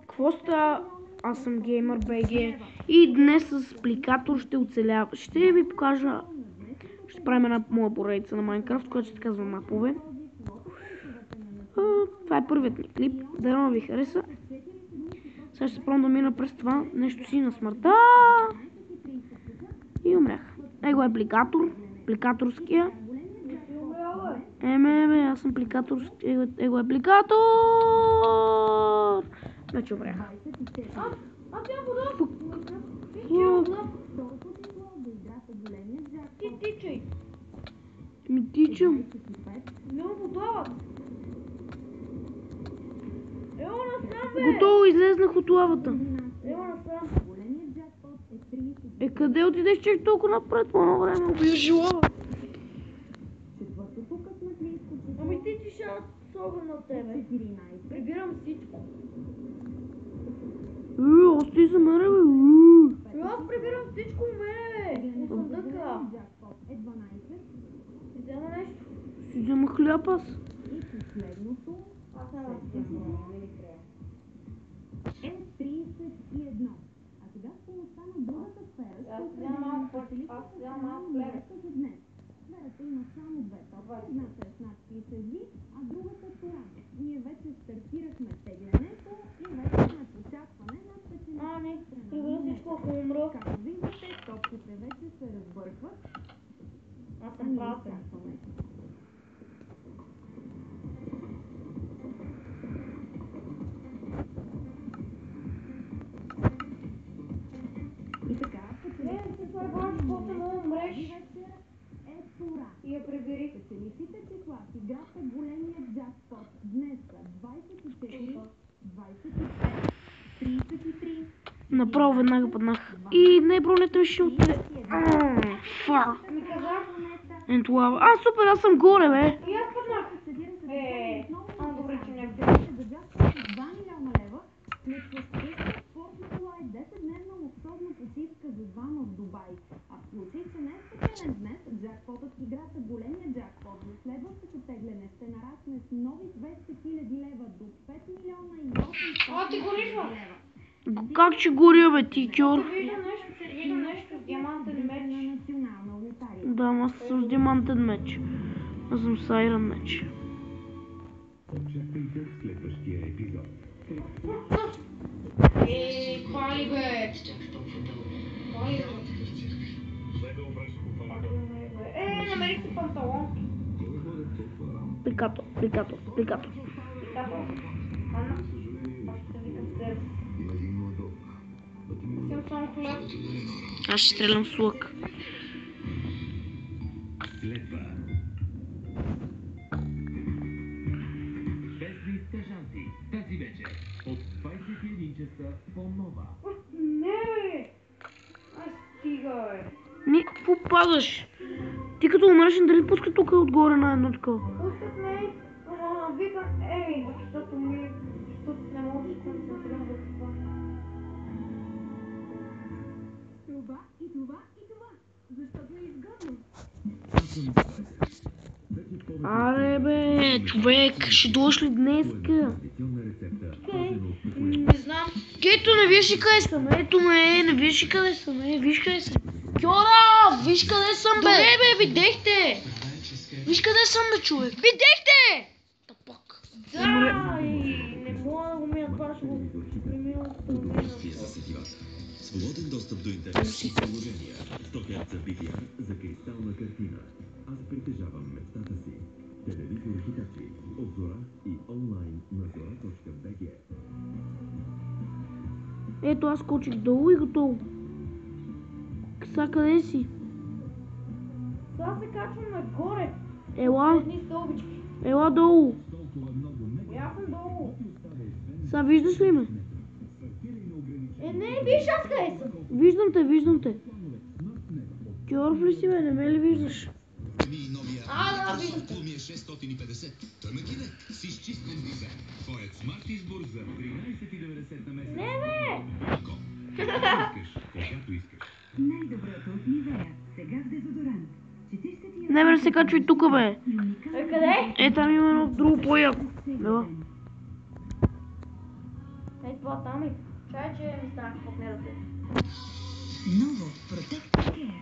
Какво става? Аз съм Gamer BG и днес с апликатор ще оцелява. Ще ви покажа. Ще правим една моя поредица на Майнкрафт, която ще се казва мапове. Това е първият ми клип. Дано ви хареса. Сега ще се пробвам да мина през това нещо си на смъртта. И умрях. Его е апликатор. Апликаторския. Аз съм апликаторски. Его е апликатор. Вече умрях. Ти тичай. Ми тичам. Много подават. Ево насрам, бе. Готово, излезнах от лавата. Ево насрам. Къде отидеш чак толкова напред по едно време? Убиваш лава. Ами ти ти ще особено от тебе. Прибирам всичко. Остай за мене, бе. Аз прибирам всичко у мене, бе. Осъдъка. Взема нещо. Си взема хляб аз. Е 31. А сега с помощта на другата сфера ще определим количеството за днес. Сферата има само две точки. Едната е с надпис Ви, а другата е порада. Ние вече стартирахме теглянето и вече сме в очакване на спечелената страна. Както виждате, топките вече се разбъркват. Аз съм права. И така, е тура. И я прибери. Печелившите числа в играта големия джакпот днес са 24, 25, 33. Направо веднага паднах. И не, бронята ми ще отиде. Фак. Ми казах. Ето лава. Супер, аз съм горе, бе. И аз паднах. Добре, че не За джакпот с 2 милиона лева, след успешна спортна кола и 10-дневна луксозна почивка за двама в Дубай. А в случай, че не е спечелен днес, джакпотът в играта големия джакпот за следващото тегляне ще нарасне с нови 200 хиляди лева до 5 милиона и 800 лева. Как че горя, бе, ти кьор? Виждам нещо с диамантен меч. На национална лотария. Да, аз съм с диамантен меч. Аз съм с айрон меч. Очаквайте следващия епизод. Пали, бе. Пали, бе. Намерих си панталон. Апликатор. Ана. Ще викам с теб. Съм само хляб. Аз ще стрелям с лък. Следва. Бездни стъжанци. Тази вечер от 21 часа по Нова. Не, бе. Стига, бе. Не, какво падаш? Ти като умреш, дали пуска тук отгоре на едно такова? Пускат ме, викам, защото не мога да се концентрирам за това. Това и това и това, защото е изгодно. Аре, бе, човек, ще дойдеш ли днеска? Не знам. Ето, не виж ли къде съм, ето ме, не виж ли къде съм, виж къде съм. Кьора, виж къде съм, бе. Добре, бе, видехте. Виж къде съм, бе, човек. Видехте! Тапак. Да, не мога да го мия това, ще го примил. Свободен достъп до интернет приложения. 100 Hz VPN за кристална картина. Аз притежавам мечтата си. Телевизор Hitachi от Зора и онлайн на zora.bg. Ето, аз скочих долу и готово. Сега къде си? Сега се качвам нагоре. Ела, Едни стълбички. ела долу. Я съм долу. Сега виждаш ли ме? Не, виж аз къде съм. Виждам те. Кьорф ли си, бе, не ме ли виждаш? Да, виждам. Lumia 650. Тънък и лек с изчистен дизайн. Твоят смарт избор за 13,90 на месец. Не, бе! Когато искаш. Най-доброто от Нивея. Сега с дезодорант. Не, бе, не се качва и тук, бе. Къде? Там има едно друго по-яко. Ела. това там и чай, че ми страх под нервите. Ново Protect Care.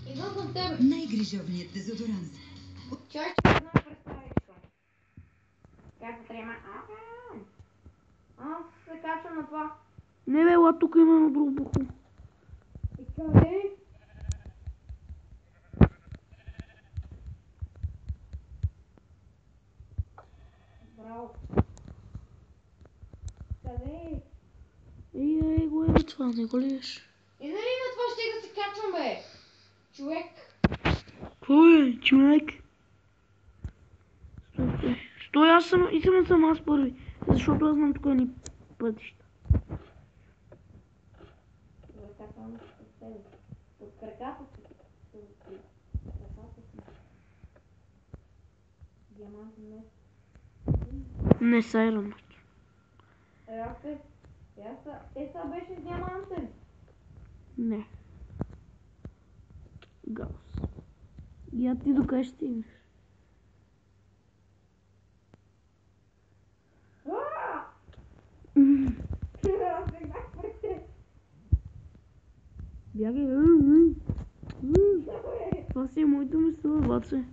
Идвам към тебе. Най-грижовният дезодорант. Чай, че не знам представичка. Как трябва? Аз се качвам на това. Не бе, ела, тук има едно друго бухло. И къде? Браво. Къде? Ей, го е това, не го лиеш. И нали на това ще да се качвам, бе? Човек. Кой е, човек? Стой, аз съм аз първи, защото аз знам тук ни пътища. Добре, как съм с тебе? Под краката си. Под краката си. Диамантен меч. Не са иронът. Еса беше с диамантен. Не. Гаус. Я ти докъде ще стигнеш? Бягай. Това си е моето место, баце.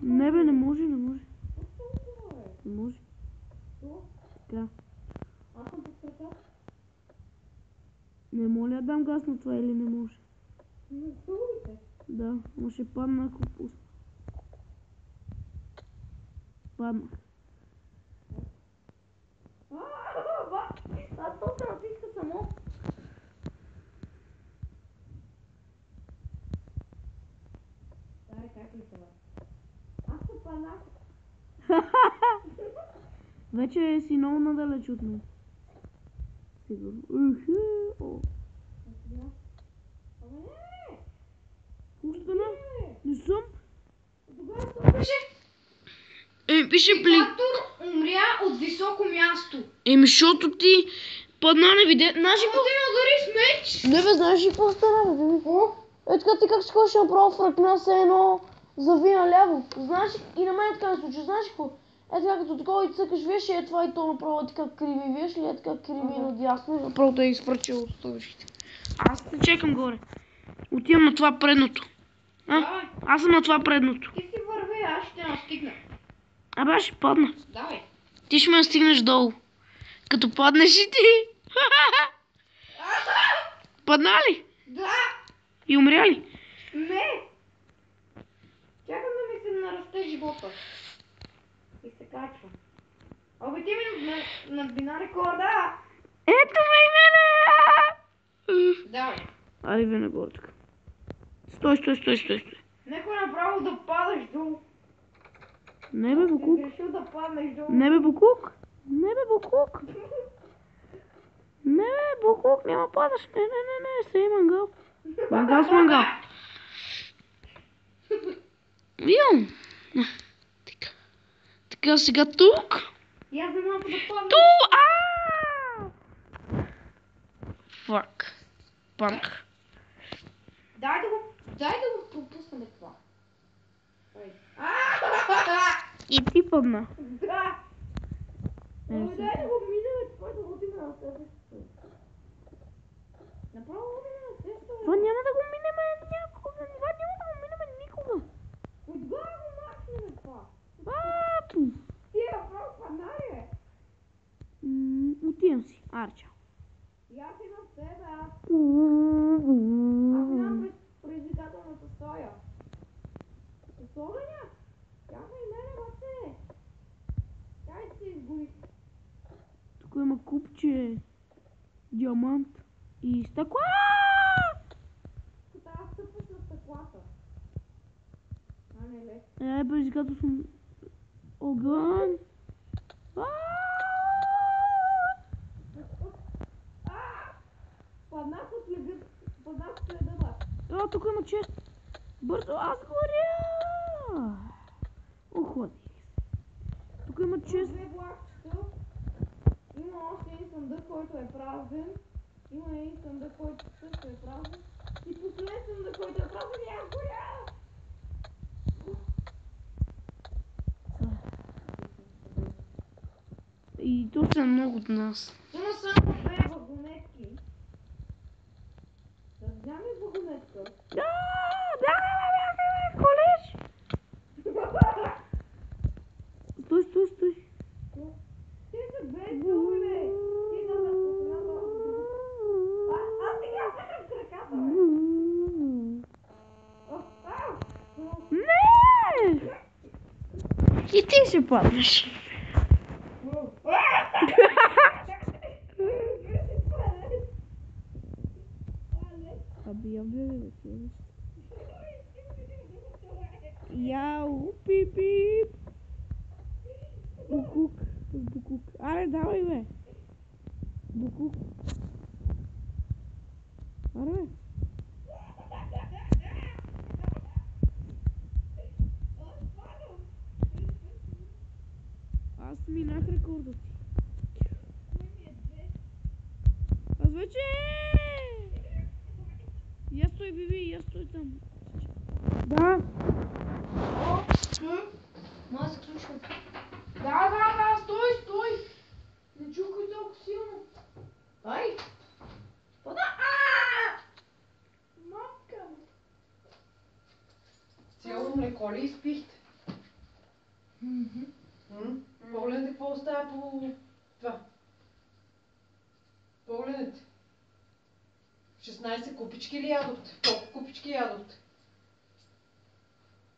Не бе, не може. Не може. Така. Аз съм под краката. Не моля да дам газ на това или не може? На стулите. Да, но ще падна ако пусна. Падна. Аз то се натиска само. Старе, как ли това? Аз се паднах. Вече си много надалеч от мен. Сигурно. О. Ама не! Пустана? Не съм. Тогава това пише. Пише плик. Диктатор умря от високо място. Защото ти падна, не виде. Знаеш ли Какво ти ме удари с меч? Не бе, знаеш ли какво стана, бе? Какво? Е така ти как си ходиш направо в ръкна се едно зави наляво. Знаеш ли? И на мен така не случи. Знаеш ли какво? Е така като такова и цъкаш, виж е това и то направо е така криви, виж ли е така криви надясно и направо те е изфръчил от стойвищите. Аз не чекам горе. Отивам на това предното. Давай. Аз съм на това предното. Ти си върви, аз ще настигна. Абе, аз ще падна. Давай. Ти ще ме настигнеш долу. Като паднеш и ти. Падна ли? Да! И умря ли? Не! Чакам да ми се нарасте живота. И се качвам. Абе, ти ми надбина рекорда! Ето ме и мене! Давай. Али бе нагоре тук. Стой. Некой направо да падаш долу. Не бе, Букук. Си решил да паднеш долу. Не бе, Букук. Няма падаш. Не, сей мангал. Мангал с мангал. Виум. Така, сега тук. И аз не мога да падна. Фак. Панк. Дай да го пропуснем това. Ой. И ти падна. Да! Дай да го минем това, да го отиме на себе. Направо отиме на себе. Това няма да го минем някога. Това няма да го минем никога. Отгоре го махнем това. Бато. Ти е направо паднали, бе. Отивам си. Арча. И аз имам себе, аз нямам предизвикателната стоя. С огъня? Чакай мене, бате. Чай се изгори. Тук има купче. Диамант. И стъкла. Трябва да стъпваш на стъклата. А, не ле. Предизвикателство съм... Огън. Паднах от леда, ба. Тук има чест. Бързо, аз горя. Охлади. Тук има чест. Две блакчета. Има още един съндък, който е празен. Има един съндък, който също е празен. И последен съндък, който е празен, и аз горя. И то са много от нас. Има само две вагонетки. Да вземе вагонетка. Колеж! Стой. Ти се без думи, бе. Ти да от една долу. Аз сега съм краката, бе. Не! И ти ще паднеш. Аби, яу, пип. Букук. Аре, давай, бе. Букук. Аре, бе. Аз минах рекорда си. Аз вече... Я стой, Биби, я стой там. Да. Ма се включва. Да, стой. Не чукай толкова силно. Ай! Вода! Мамка! Цяло млеко ли изпихте? Погледнете какво остава по това. Погледнете. 16 купички ли ядохте? Колко купички ядохте?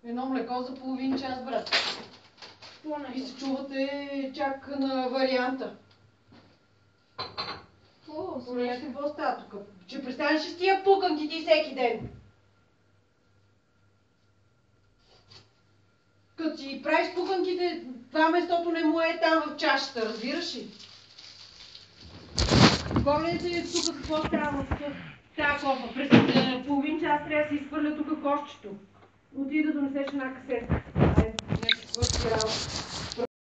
Едно млеко за половин час, брат. И се чувате чак на варианта. Погледнете какво става тук. Ще престанеш с тия пуканки ти всеки ден. Като си правиш пуканките, това местото не му е там в чашата, разбираш ли? Погледнете тук какво става в тази кофа. През половин час трябва да се изхвърля тук кошчето. Отида да донесеш една касета. Айде, нещо, какво си работа.